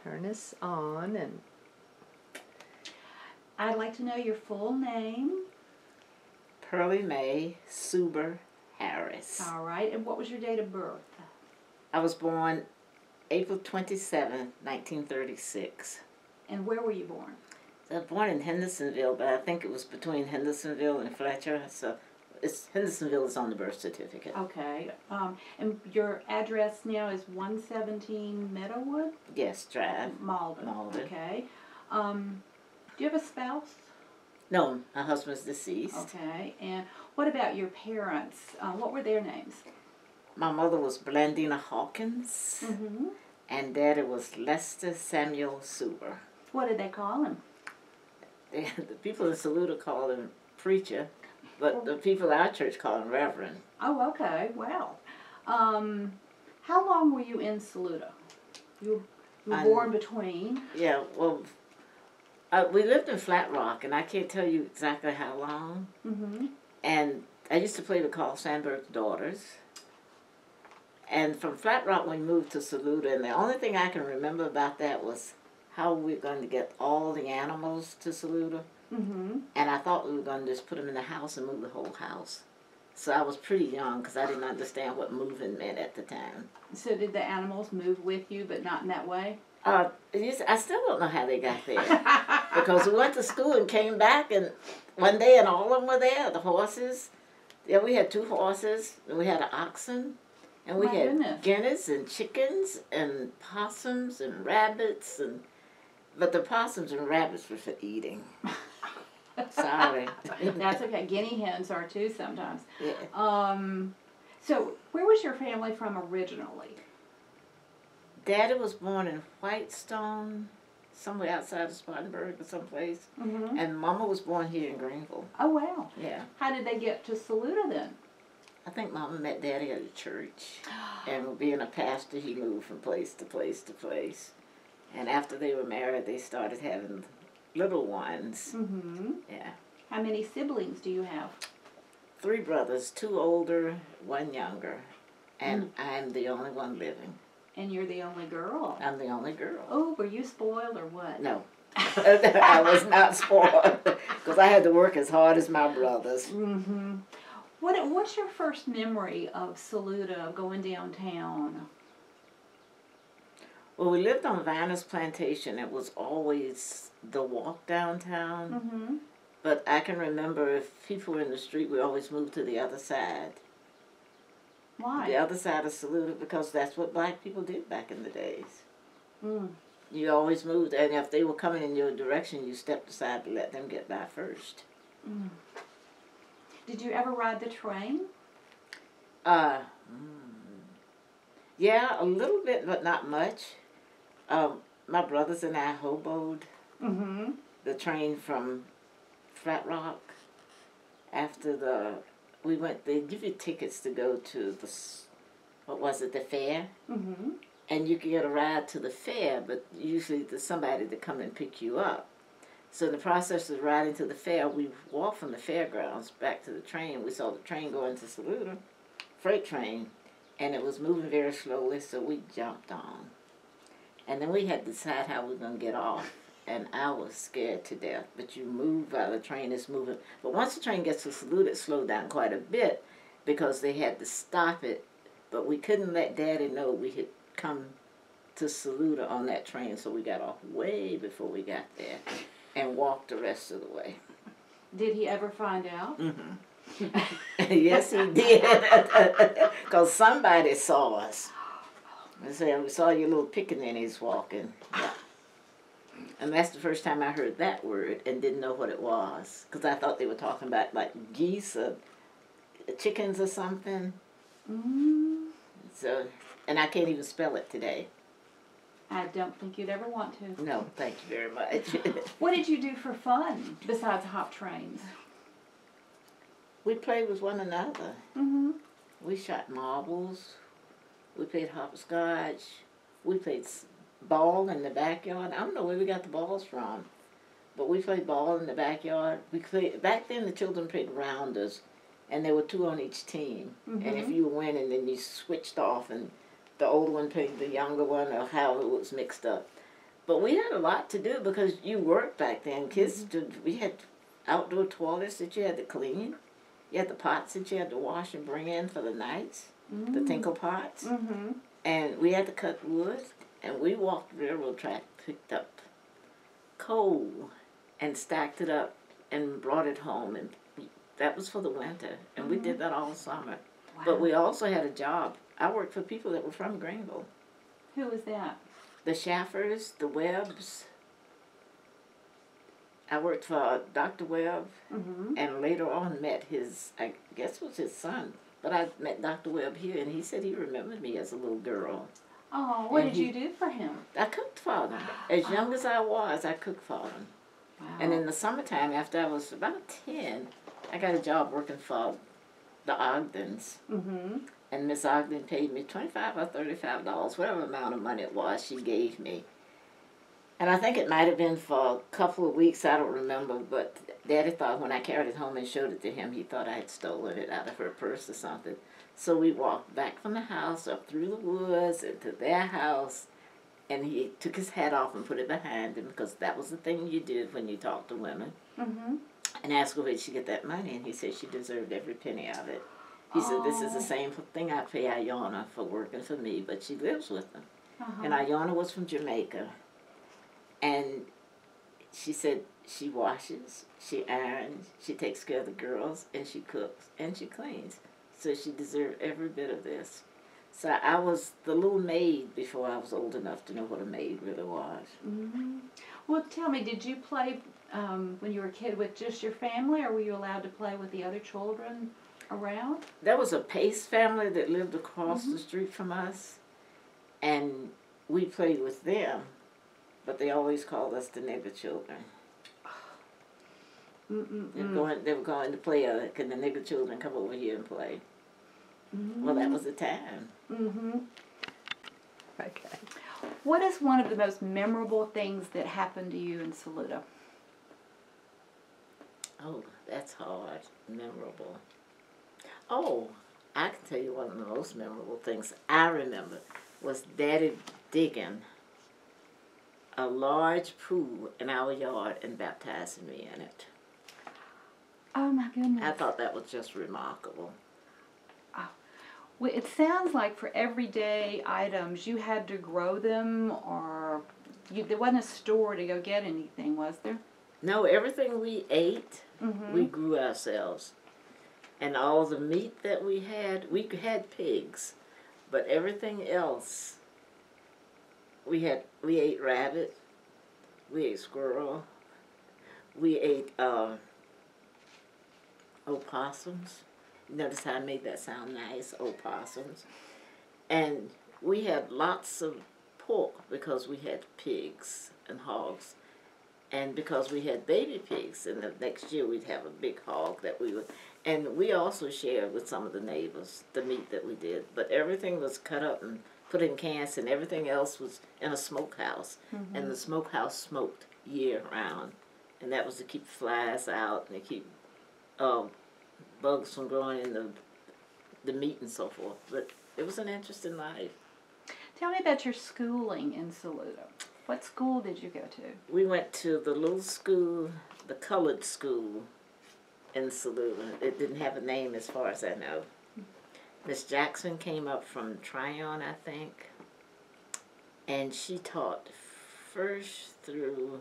Turn us on, and I'd like to know your full name. Pearlie Mae Suber Harris. All right, and what was your date of birth? I was born April 27, 1936. And where were you born? I was born in Hendersonville, but I think it was between Hendersonville and Fletcher, so Hendersonville is on the birth certificate. Okay, and your address now is 117 Meadowwood? Yes, Drive. Malden. Malden. Okay. Do you have a spouse? No, my husband's deceased. Okay, and what about your parents? What were their names? My mother was Blandina Hawkins, Mm-hmm. and daddy was Lester Samuel Suber. What did they call him? The people in Saluda call him preacher, but the people at our church call him reverend. Oh, okay. Wow. How long were you in Saluda? You were born between? Yeah, well, we lived in Flat Rock, and I can't tell you exactly how long. Mm-hmm. And I used to play with Carl Sandburg's daughters. And from Flat Rock, we moved to Saluda, and the only thing I can remember about that was how we were going to get all the animals to Saluda. Mm-hmm. And I thought we were going to just put them in the house and move the whole house. So I was pretty young because I didn't understand what moving meant at the time. So did the animals move with you, but not in that way? I still don't know how they got there. Because we went to school and came back, and one day and all of them were there, the horses. Yeah, we had 2 horses, and we had an oxen, and we had guineas and chickens and possums and rabbits, but the possums and rabbits were for eating. Sorry. That's okay. Guinea hens are too sometimes. Yeah. So where was your family from originally? Daddy was born in Whitestone, somewhere outside of Spartanburg or someplace. Mm-hmm. And Mama was born here in Greenville. Oh, wow. Yeah. How did they get to Saluda then? I think Mama met Daddy at a church. And being a pastor, he moved from place to place to place. And after they were married, they started having little ones. Mm-hmm. Yeah. How many siblings do you have? 3 brothers, 2 older, 1 younger. And I'm the only one living. And you're the only girl? I'm the only girl. Oh, were you spoiled or what? No. I was not spoiled because I had to work as hard as my brothers. Mm-hmm. What's your first memory of Saluda, of going downtown? Well, we lived on Viner's Plantation. It was always the walk downtown. Mm-hmm. But I can remember if people were in the street, we always moved to the other side. Why? The other side of Saluda, because that's what black people did back in the days. Mm. You always moved, and if they were coming in your direction, you stepped aside to let them get by first. Mm. Did you ever ride the train? Yeah, a little bit, but not much. My brothers and I hoboed the train from Flat Rock. After they give you tickets to go to the fair? Mm-hmm. And you can get a ride to the fair, but usually there's somebody to come and pick you up. So in the process of riding to the fair, we walked from the fairgrounds back to the train. We saw the train going to Saluda, freight train, and it was moving very slowly, so we jumped on. And then we had to decide how we were going to get off. And I was scared to death. But you move while the train is moving. But once the train gets to Saluda, it slowed down quite a bit because they had to stop it. But we couldn't let Daddy know we had come to Saluda on that train, so we got off way before we got there and walked the rest of the way. Did he ever find out? Mm-hmm. Yes, he did. Because somebody saw us. I said, we saw your little pickaninnies walking. Yeah. And that's the first time I heard that word and didn't know what it was. Because I thought they were talking about like geese or chickens or something. Mm. So, and I can't even spell it today. I don't think you'd ever want to. No, thank you very much. What did you do for fun besides hop trains? We played with one another. Mm-hmm. We shot marbles. We played hopscotch. We played ball in the backyard. I don't know where we got the balls from, but we played ball in the backyard. We played back then. The children played rounders, and there were 2 on each team. Mm-hmm. And if you were winning, then you switched off, and the older one played the younger one, or how it was mixed up. But we had a lot to do because you worked back then. Kids, we had outdoor toilets that you had to clean. You had the pots that you had to wash and bring in for the nights, the tinkle pots. Mm-hmm. And we had to cut wood, and we walked the railroad track, picked up coal, and stacked it up, and brought it home. And that was for the winter, and we did that all summer. Wow. But we also had a job. I worked for people that were from Greenville. Who was that? The Shaffers, the Webbs. I worked for Dr. Webb, Mm-hmm. and later on met his, I guess it was his son. But I met Dr. Webb here, and he said he remembered me as a little girl. Oh, what And did you do for him? I cooked for them. As young as I was, I cooked for them. Wow. And in the summertime, after I was about 10, I got a job working for the Ogdens. Mm-hmm. And Miss Ogden paid me $25 or $35, whatever amount of money it was she gave me. And I think it might have been for a couple of weeks, I don't remember, but Daddy thought when I carried it home and showed it to him, he thought I had stolen it out of her purse or something. So we walked back from the house, up through the woods, into their house, and he took his hat off and put it behind him, because that was the thing you did when you talked to women, Mm-hmm. and asked her where she get that money, and he said she deserved every penny of it. He said, this is the same thing I pay Iona for working for me, but she lives with them. Uh-huh. And Iona was from Jamaica. And she said she washes, she irons, she takes care of the girls, and she cooks, and she cleans. So she deserved every bit of this. So I was the little maid before I was old enough to know what a maid really was. Mm-hmm. Well, tell me, did you play when you were a kid with just your family, or were you allowed to play with the other children around? There was a Pace family that lived across the street from us, and we played with them, but they always called us the nigger children. They were going to play, can the nigger children come over here and play? Mm-hmm. Well, that was the time. Mm-hmm. Okay. What is one of the most memorable things that happened to you in Saluda? Oh, that's hard. Memorable. Oh, I can tell you one of the most memorable things I remember was Daddy digging a large pool in our yard and baptizing me in it. Oh my goodness. I thought that was just remarkable. Well, it sounds like for everyday items you had to grow them, or there wasn't a store to go get anything, was there? No, everything we ate, Mm-hmm. we grew ourselves. And all the meat that we had pigs, but everything else, we ate rabbit, we ate squirrel, we ate opossums. Notice how I made that sound nice, opossums. And we had lots of pork because we had pigs and hogs. And because we had baby pigs, and the next year we'd have a big hog that we would, and we also shared with some of the neighbors the meat that we did. But everything was cut up and put in cans, and everything else was in a smokehouse. Mm-hmm. And the smokehouse smoked year round. And that was to keep flies out and to keep bugs from growing in the meat and so forth. But it was an interesting life. Tell me about your schooling in Saluda. What school did you go to? We went to the little school, the colored school in Saluda. It didn't have a name as far as I know. Miss Jackson came up from Tryon, I think, and she taught 1st through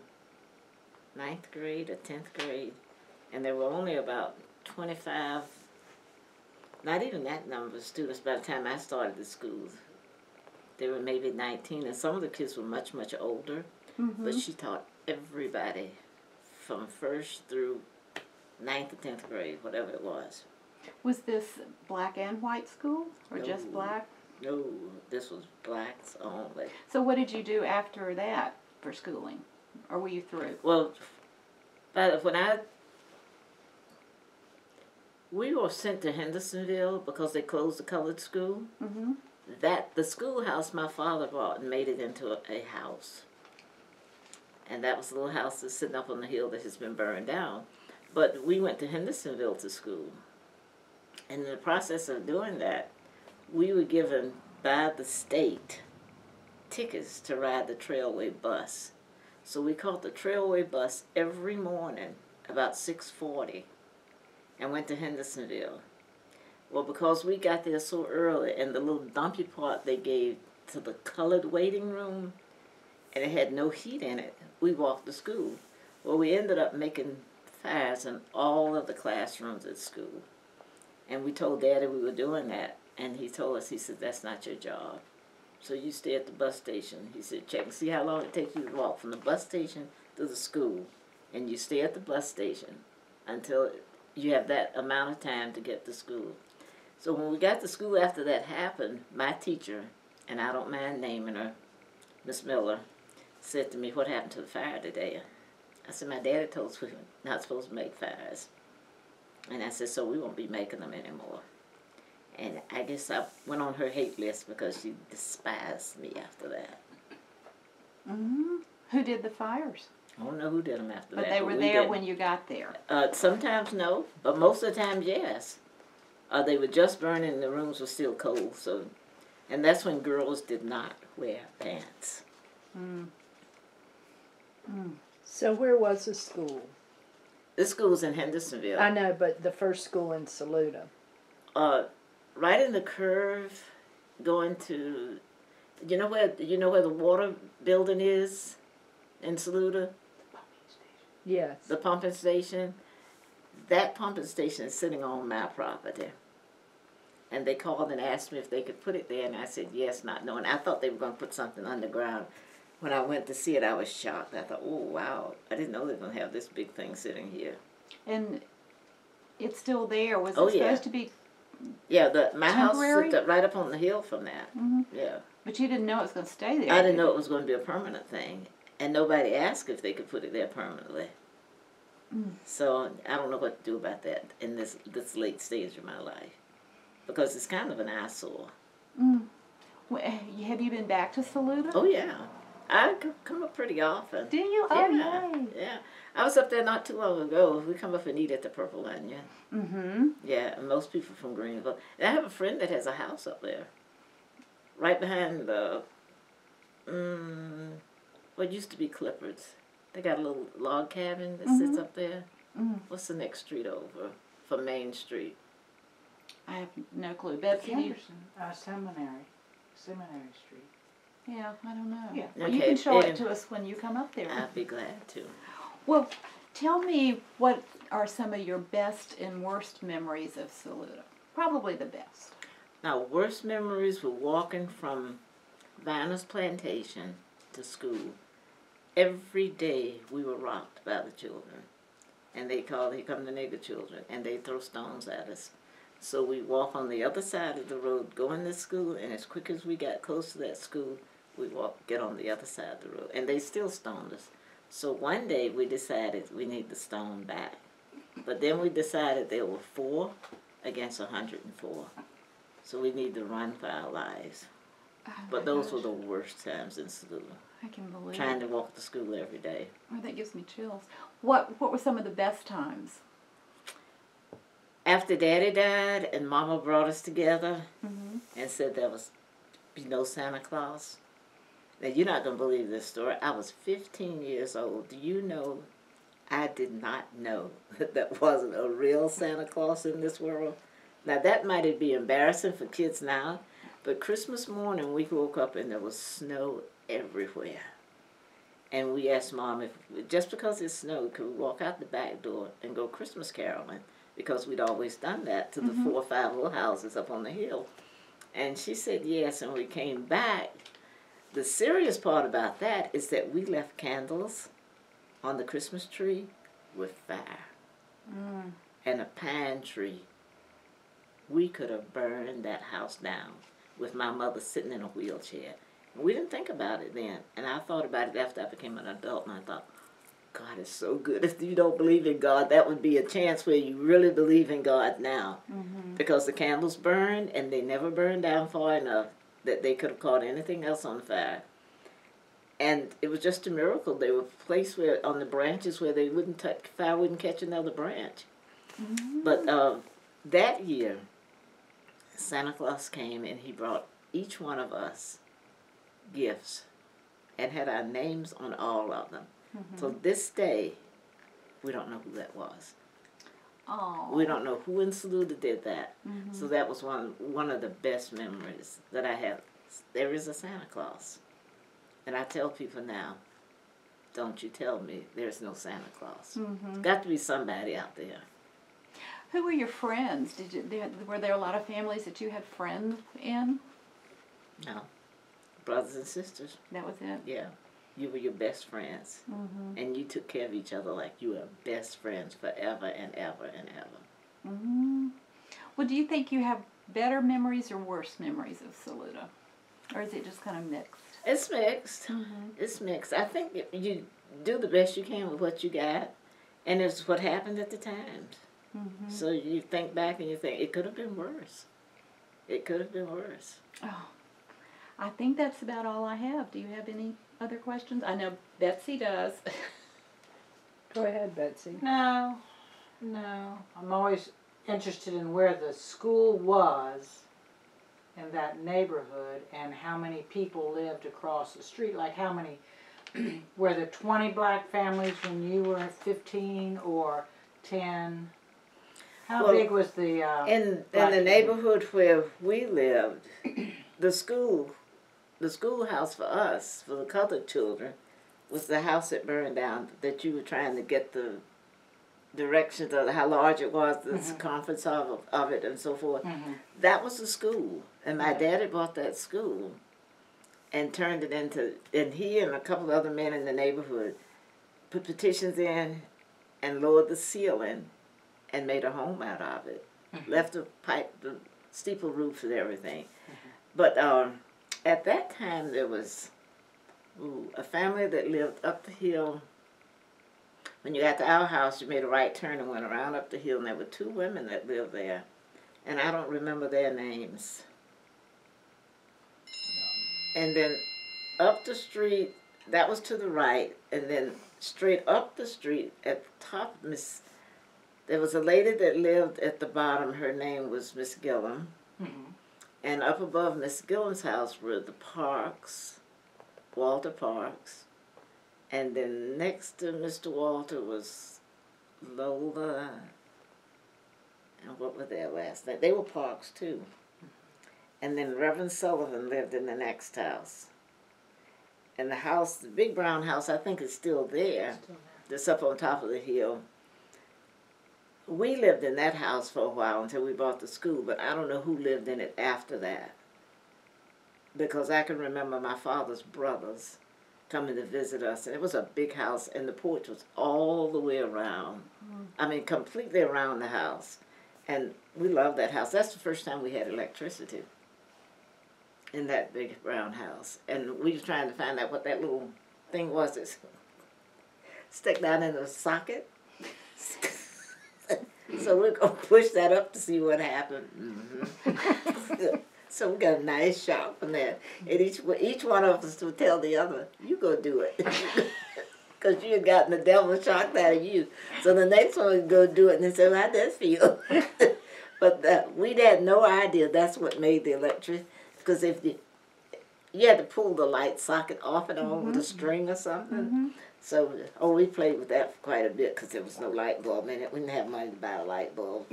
9th grade or 10th grade, and there were only about 25, not even that number of students by the time I started the school. They were maybe 19, and some of the kids were much, much older. Mm-hmm. But she taught everybody from 1st through 9th or 10th grade, whatever it was. Was this black and white school, or just No. black? No, this was blacks only. So what did you do after that for schooling? Or were you through? Well, we were sent to Hendersonville because they closed the colored school. Mm-hmm. The schoolhouse my father bought and made it into a house. And that was a little house that's sitting up on the hill that has been burned down. But we went to Hendersonville to school. And in the process of doing that, we were given by the state tickets to ride the Trailway bus. So we caught the Trailway bus every morning about 6:40 and went to Hendersonville. Well, because we got there so early, and the little dumpy part they gave to the colored waiting room, and it had no heat in it, we walked to school. Well, we ended up making fires in all of the classrooms at school. And we told Daddy we were doing that, and he told us, he said, that's not your job. So you stay at the bus station. He said, check and see how long it takes you to walk from the bus station to the school. And you stay at the bus station until you have that amount of time to get to school. So when we got to school after that happened, my teacher, and I don't mind naming her, Miss Miller, said to me, what happened to the fire today? I said, my daddy told us we were not supposed to make fires. And I said, so we won't be making them anymore. And I guess I went on her hate list because she despised me after that. Mm-hmm. Who did the fires? I don't know who did them after that. But they were there when you got there. Sometimes no, but most of the time yes. They were just burning and the rooms were still cold. So, and that's when girls did not wear pants. Mm. Mm. So where was the school? This school was in Hendersonville. I know, but the first school in Saluda. Right in the curve, going to, you know where the water building is in Saluda? Yes. The pumping station. That pumping station is sitting on my property. And they called and asked me if they could put it there, and I said yes, not knowing. I thought they were going to put something underground. When I went to see it, I was shocked. I thought, oh, wow, I didn't know they were going to have this big thing sitting here. And it's still there. Was it Yeah. supposed to be Yeah, my house temporary? sits right up on the hill from that. Mm-hmm. Yeah. But you didn't know it was going to stay there. I didn't know it was going to be a permanent thing. And nobody asked if they could put it there permanently. Mm. So I don't know what to do about that in this late stage of my life. Because it's kind of an eyesore. Mm. Well, have you been back to Saluda? Oh, yeah. I come up pretty often. Do you? Yeah, Oh, yay. yeah. I was up there not too long ago. We come up and eat at the Purple Onion. Mm-hmm. Yeah, and most people from Greenville. And I have a friend that has a house up there. Right behind the, what used to be Clifford's. They got a little log cabin that sits up there. Mm. What's the next street over from Main Street? I have no clue. Betsy, do you? Seminary Street. Yeah, I don't know. Yeah. Well, you Okay, can show it and- to us when you come up there. I'd be glad to. Well, tell me what are some of your best and worst memories of Saluda? Probably the best. Now, worst memories were walking from Viner's Plantation to school. Every day we were rocked by the children. And they called, here come the nigger children, and they throw stones at us. So we walk on the other side of the road going to school, and as quick as we got close to that school, we get on the other side of the road. And they still stoned us. So one day we decided we need to stone back. But then we decided there were 4 against 104. So we need to run for our lives. Oh, But my those were gosh. the worst times in Saluda. I can believe Trying it. to walk to school every day. Oh, that gives me chills. What were some of the best times? After Daddy died and Mama brought us together Mm-hmm. and said there was be no Santa Claus. Now, you're not going to believe this story. I was 15 years old. Do you know I did not know that there wasn't a real Santa Claus in this world? Now, that might be embarrassing for kids now, but Christmas morning we woke up and there was snow everywhere. And we asked Mom if, just because it snowed, could we walk out the back door and go Christmas caroling? Because we'd always done that to the 4 or 5 little houses up on the hill. And she said yes, and we came back. The serious part about that is that we left candles on the Christmas tree with fire. And a pine tree. We could have burned that house down with my mother sitting in a wheelchair. We didn't think about it then. And I thought about it after I became an adult, and I thought, God is so good. If you don't believe in God, that would be a chance where you really believe in God now. Because the candles burned, and they never burned down far enough that they could have caught anything else on fire. And it was just a miracle. They were placed where, on the branches where they wouldn't touch, fire wouldn't catch another branch. But that year, Santa Claus came, and he brought each one of us gifts and had our names on all of them. So this day, we don't know who that was. Oh. We don't know who in Saluda did that. So that was one of the best memories that I have. There is a Santa Claus. And I tell people now, don't you tell me there's no Santa Claus. It's got to be somebody out there. Who were your friends? Were there a lot of families that you had friends in? No. Brothers and sisters. That was it? Yeah. You were your best friends. And you took care of each other like you were best friends forever and ever and ever. Well, do you think you have better memories or worse memories of Saluda? Or is it just kind of mixed? It's mixed. It's mixed. I think you do the best you can with what you got. And it's what happened at the time. So you think back and you think, it could have been worse. It could have been worse. Oh, I think that's about all I have. Do you have any other questions? I know Betsy does. Go ahead, Betsy. No. I'm always interested in where the school was in that neighborhood and how many people lived across the street. Like how many, were there 20 black families when you were 15 or 10? How big was the in the neighborhood where we lived, the schoolhouse for us, for the colored children, was the house that burned down, that you were trying to get the directions of how large it was, the circumference of it and so forth. That was the school. And my daddy bought that school and turned it into, and he and a couple of other men in the neighborhood put petitions in and lowered the ceiling and made a home out of it. Left the steeple roof and everything. But at that time there was a family that lived up the hill. When you got to our house, you made a right turn and went around up the hill, and there were 2 women that lived there. And I don't remember their names. And then up the street, that was to the right, and then straight up the street at the top, there was a lady that lived at the bottom. Her name was Miss Gillum. And up above Miss Gillum's house were the Parks, Walter Parks. And then next to Mr. Walter was Lola. And what were their last name? They were Parks too. And then Reverend Sullivan lived in the next house. And the house, the big brown house, I think is still there. That's up on top of the hill. We lived in that house for a while until we bought the school, but I don't know who lived in it after that. Because I can remember my father's brothers coming to visit us, and it was a big house, and the porch was all the way around. I mean, completely around the house. And we loved that house. That's the first time we had electricity in that big brown house. And we were trying to find out what that little thing was that stuck down in the socket. So we're going to push that up to see what happened. So we got a nice shock from that. And each one of us would tell the other, you go do it. Because you had gotten the devil shocked out of you. So the next one would go do it and they said, well, how'd that feel? But we had no idea that's what made the electricity. Because if you had to pull the light socket off and on with a string or something. So, we played with that for quite a bit because there was no light bulb in it. We didn't have money to buy a light bulb.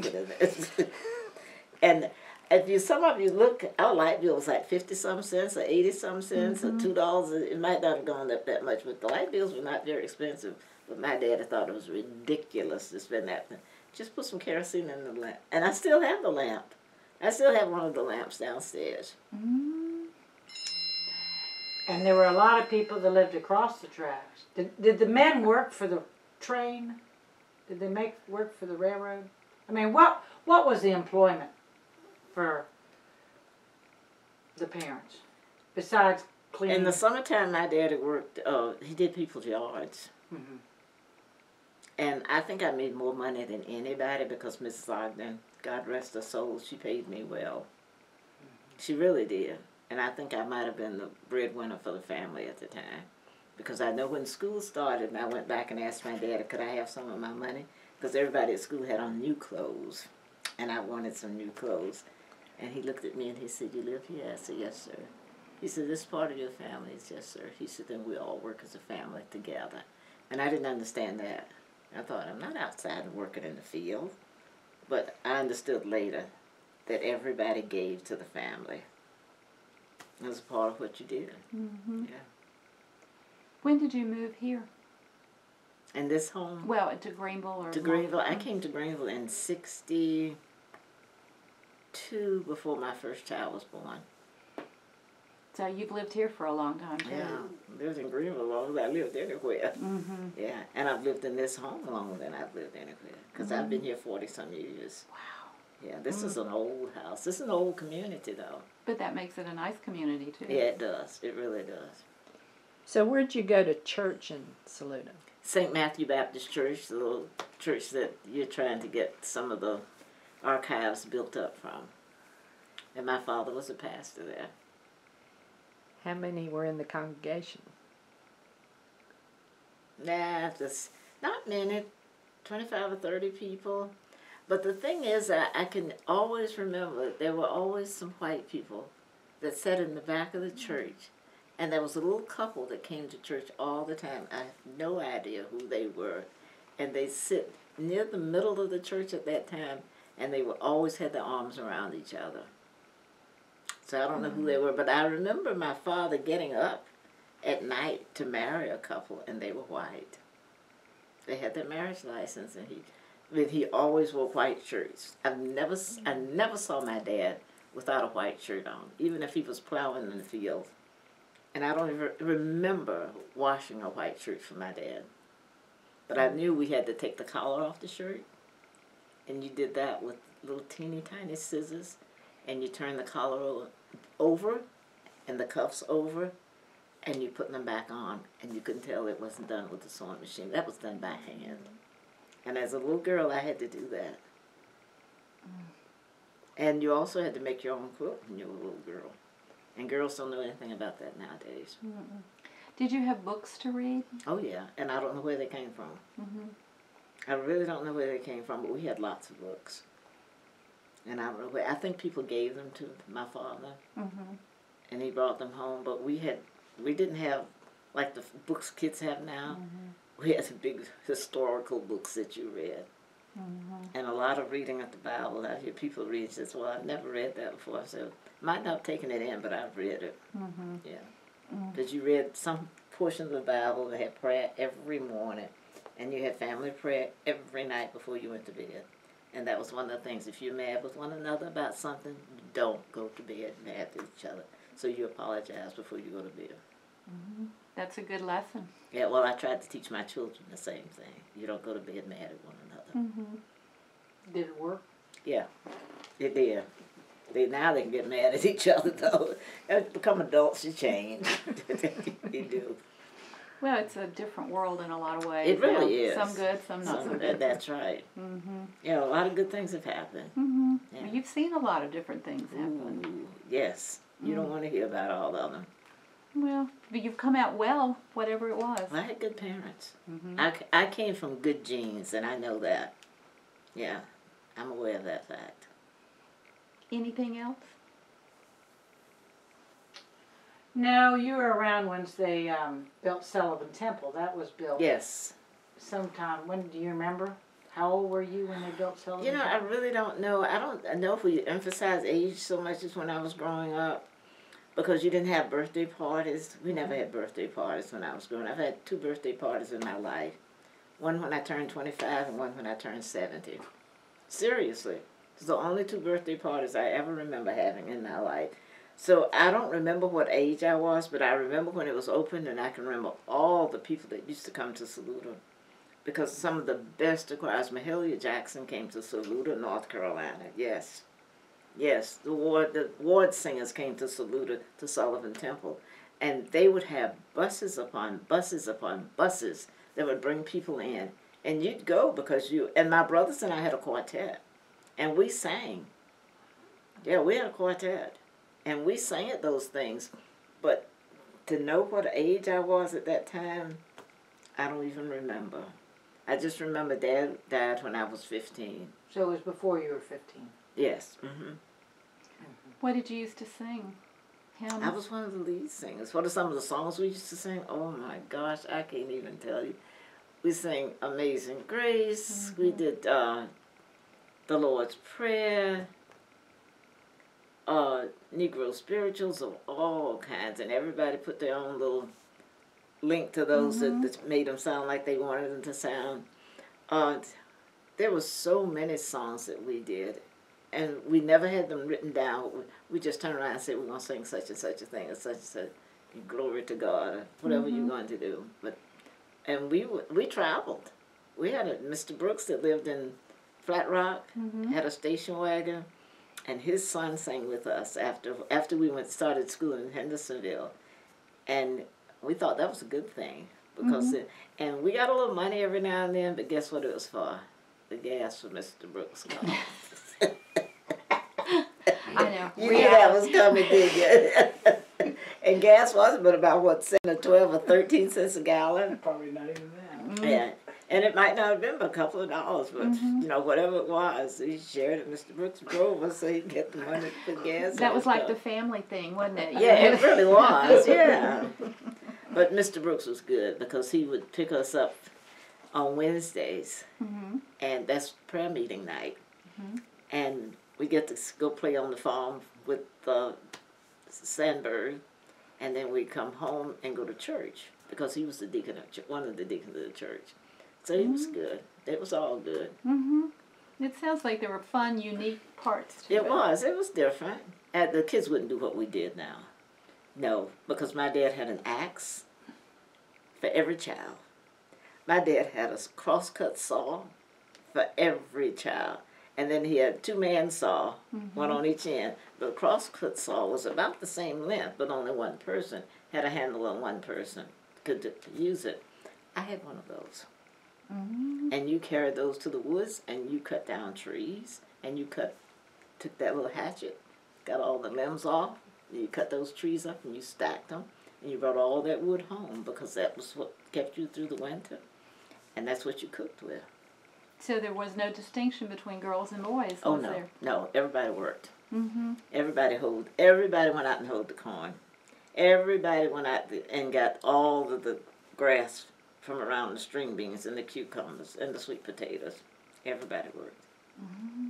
And if some of you look, our light bill was like 50-some cents or 80-some cents or $2. It might not have gone up that much, but the light bills were not very expensive. But my daddy thought it was ridiculous to spend that. Just put some kerosene in the lamp. And I still have the lamp. I still have one of the lamps downstairs. Mm. And there were a lot of people that lived across the tracks. Did the men work for the train? Did they make work for the railroad? I mean, what was the employment for the parents besides cleaning? In the summertime, my daddy worked. He did people's yards. Mhm. And I think I made more money than anybody because Mrs. Ogden, God rest her soul, she paid me well. She really did. And I think I might have been the breadwinner for the family at the time. Because I know when school started and I went back and asked my dad, could I have some of my money? Because everybody at school had on new clothes. And I wanted some new clothes. And he looked at me and he said, you live here? I said, yes, sir. He said, this part of your family? Is yes, sir. He said, then we all work as a family together. And I didn't understand that. I thought, I'm not outside working in the field. But I understood later that everybody gave to the family. It was part of what you did. Mm-hmm. Yeah. When did you move here? And this home? Well, to Greenville or? To Greenville. I came to Greenville in 1962 before my first child was born. So you've lived here for a long time too. Yeah. I lived in Greenville longer than I lived anywhere. Mm-hmm. Yeah. And I've lived in this home longer than I've lived anywhere. Because I've been here 40-some years. Wow. Yeah. This is an old house. This is an old community, though. But that makes it a nice community too. Yeah, it does. It really does. So where'd you go to church in Saluda? St. Matthew Baptist Church, the little church that you're trying to get some of the archives built up from. And my father was a pastor there. How many were in the congregation? Nah, just not many, 25 or 30 people. But the thing is, I can always remember there were always some white people that sat in the back of the church. And there was a little couple that came to church all the time. I have no idea who they were. And they sit near the middle of the church at that time, and they would always have their arms around each other. So I don't know who they were, but I remember my father getting up at night to marry a couple, and they were white. They had their marriage license, and he always wore white shirts. I never saw my dad without a white shirt on, even if he was plowing in the field. And I don't even remember washing a white shirt for my dad. But I knew we had to take the collar off the shirt, and you did that with little teeny tiny scissors, and you turn the collar over and the cuffs over, and you put them back on, and you couldn't tell it wasn't done with the sewing machine. That was done by hand. And as a little girl, I had to do that. And you also had to make your own quilt when you were a little girl. And girls don't know anything about that nowadays. Mm-mm. Did you have books to read? Oh, yeah. And I don't know where they came from. Mm-hmm. I really don't know where they came from, but we had lots of books. And I don't know where. I think people gave them to my father. Mm-hmm. And he brought them home. But we didn't have, like the books kids have now. Mm-hmm. We had the big historical books that you read. Mm-hmm. And a lot of reading of the Bible. I hear people read and say, well, I've never read that before. So might not have taken it in, but I've read it. Mm-hmm. Yeah. Because you read some portion of the Bible that had prayer every morning. And you had family prayer every night before you went to bed. And that was one of the things. If you're mad with one another about something, don't go to bed mad at each other. So you apologize before you go to bed. Mm-hmm. That's a good lesson. Yeah, well, I tried to teach my children the same thing. You don't go to bed mad at one another. Mm-hmm. Did it work? Yeah, it did. Now they can get mad at each other, though. As they become adults, you change. You do. Well, it's a different world in a lot of ways. It really is. Some good, some not so good. That's right. Mm-hmm. Yeah, a lot of good things have happened. Mm-hmm. Yeah. Well, you've seen a lot of different things happen. Ooh, yes. You don't want to hear about all of them. Well, but you've come out well, whatever it was. Well, I had good parents. Mm-hmm. I came from good genes, and I know that. Yeah, I'm aware of that fact. Anything else? No, you were around when they built Sullivan Temple. That was built Yes. sometime. When do you remember? How old were you when they built Sullivan You know, I Temple? really don't know. I don't know if we emphasize age so much as when I was growing up. Because you didn't have birthday parties. We never had birthday parties when I was growing up. I've had 2 birthday parties in my life. One when I turned 25 and one when I turned 70. Seriously. It's the only 2 birthday parties I ever remember having in my life. So I don't remember what age I was, but I remember when it was open, and I can remember all the people that used to come to Saluda. Because some of the best choirs, Mahalia Jackson came to Saluda, North Carolina. Yes. Yes, the ward singers came to Saluda, to Sullivan Temple. And they would have buses upon buses upon buses that would bring people in. And you'd go because and my brothers and I had a quartet. And we sang. Yeah, we had a quartet. And we sang at those things. But to know what age I was at that time, I don't even remember. I just remember Dad died when I was 15. So it was before you were 15. Yes. Mm-hmm. What did you used to sing? Hymns? I was one of the lead singers. What are some of the songs we used to sing? Oh my gosh, I can't even tell you. We sang Amazing Grace. We did The Lord's Prayer. Negro spirituals of all kinds, and everybody put their own little link to those that made them sound like they wanted them to sound. There were so many songs that we did, and we never had them written down. We just turned around and said, we're going to sing such and such a thing, and such and such, glory to God, or whatever you're going to do. And we traveled. We had Mr. Brooks that lived in Flat Rock, had a station wagon, and his son sang with us after we started school in Hendersonville. And we thought that was a good thing, because and we got a little money every now and then, but guess what it was for? The gas for Mr. Brooks' car. I know. You knew that was coming, did you? And gas wasn't but about, what, 7 or 12 or 13 cents a gallon? Probably not even that. Yeah. And it might not have been but a couple of dollars, but, you know, whatever it was, he shared it. Mr. Brooks drove us so he could get the money to put gas in. That was like stuff. the family thing, wasn't it? Yeah, it really was, yeah. But Mr. Brooks was good because he would pick us up on Wednesdays, and that's prayer meeting night. And we get to go play on the farm with Sandberg, and then we come home and go to church because he was the deacon of one of the deacons of the church. So he was good. It was all good. It sounds like there were fun, unique parts to it. It was. It was different. And the kids wouldn't do what we did now. No, because my dad had an axe for every child. My dad had a crosscut saw for every child. And then he had 2-man saw, one on each end. The crosscut saw was about the same length, but only one person had a handle on one person could use it. I had one of those. And you carried those to the woods, and you cut down trees, and you took that little hatchet, got all the limbs off, you cut those trees up, and you stacked them, and you brought all that wood home because that was what kept you through the winter, and that's what you cooked with. So there was no distinction between girls and boys, was there? No, everybody worked. Everybody went out and hoed the corn. Everybody went out and got all of the grass from around the string beans and the cucumbers and the sweet potatoes. Everybody worked.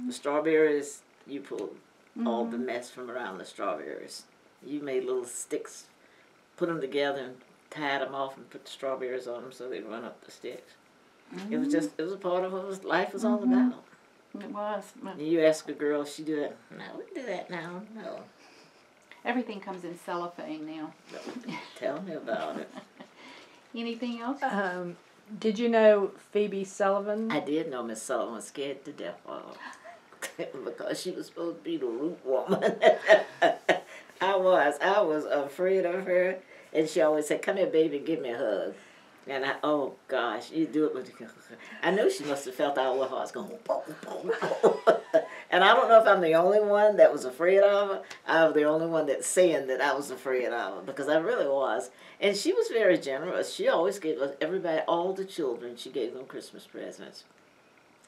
The strawberries, you pulled all the mess from around the strawberries. You made little sticks, put them together and tied them off and put the strawberries on them so they'd run up the sticks. It was a part of what life was all about. It was. You ask a girl if she do that. No, we do that now. No. Everything comes in cellophane now. Tell me about it. Anything else? Did you know Phoebe Sullivan? I did know Miss Sullivan was scared to death of her because she was supposed to be the root woman. I was afraid of her, and she always said, "Come here, baby, give me a hug." And oh gosh, you do it with. I know she must have felt our little hearts going. And I don't know if I'm the only one that was afraid of her. I'm the only one that's saying that I was afraid of her because I really was. And she was very generous. She always gave us everybody, all the children. She gave them Christmas presents.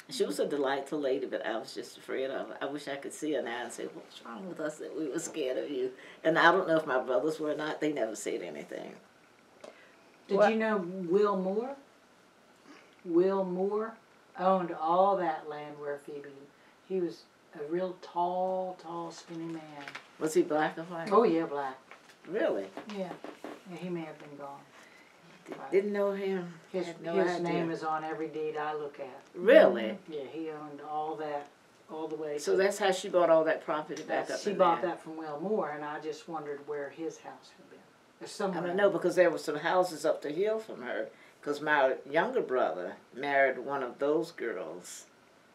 She was a delightful lady, but I was just afraid of her. I wish I could see her now and say, "What's wrong with us that we were scared of you?" And I don't know if my brothers were or not. They never said anything. Did you know Will Moore? Will Moore owned all that land where Phoebe. He was a real tall, skinny man. Was he black or white? Oh yeah, black. Really? Yeah. He may have been gone. Didn't know him. His Had no idea. name is on every deed I look at. Really? Yeah, he owned all that all the way. So to, that's how she bought all that property back up she in bought there. that from Wellmore, and I just wondered where his house had been. There's I somewhere. don't know, because there were some houses up the hill from her. Because my younger brother married one of those girls,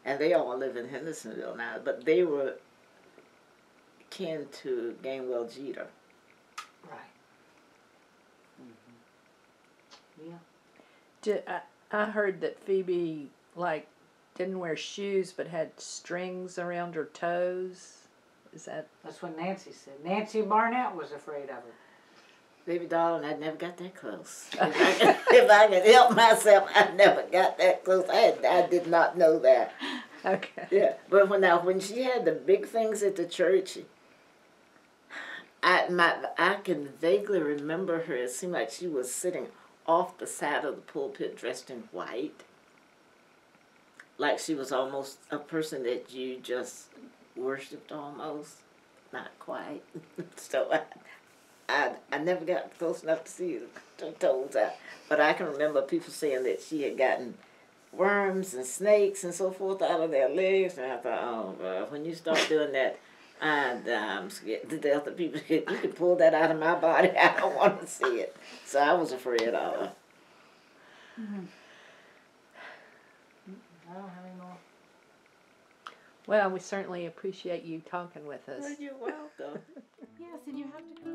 and they all live in Hendersonville now. But they were kin to Gainwell Jeter. Right. Yeah. I heard that Phoebe, like, didn't wear shoes but had strings around her toes. Is that? That's what Nancy said. Nancy Barnett was afraid of her. Baby darling, I never got that close. If I could help myself, I never got that close. I did not know that. Okay. Yeah, but when she had the big things at the church, I can vaguely remember her. It seemed like she was sitting off the side of the pulpit dressed in white. Like she was almost a person that you just worshipped almost. Not quite. So I never got close enough to see her toes out. But I can remember people saying that she had gotten worms and snakes and so forth out of their legs. And I thought, oh, well, when you start doing that, I'm scared to death of people. You can pull that out of my body. I don't want to see it. So I was afraid of her. I don't have any more. Well, we certainly appreciate you talking with us. Well, you're welcome. Yes, and you have to come.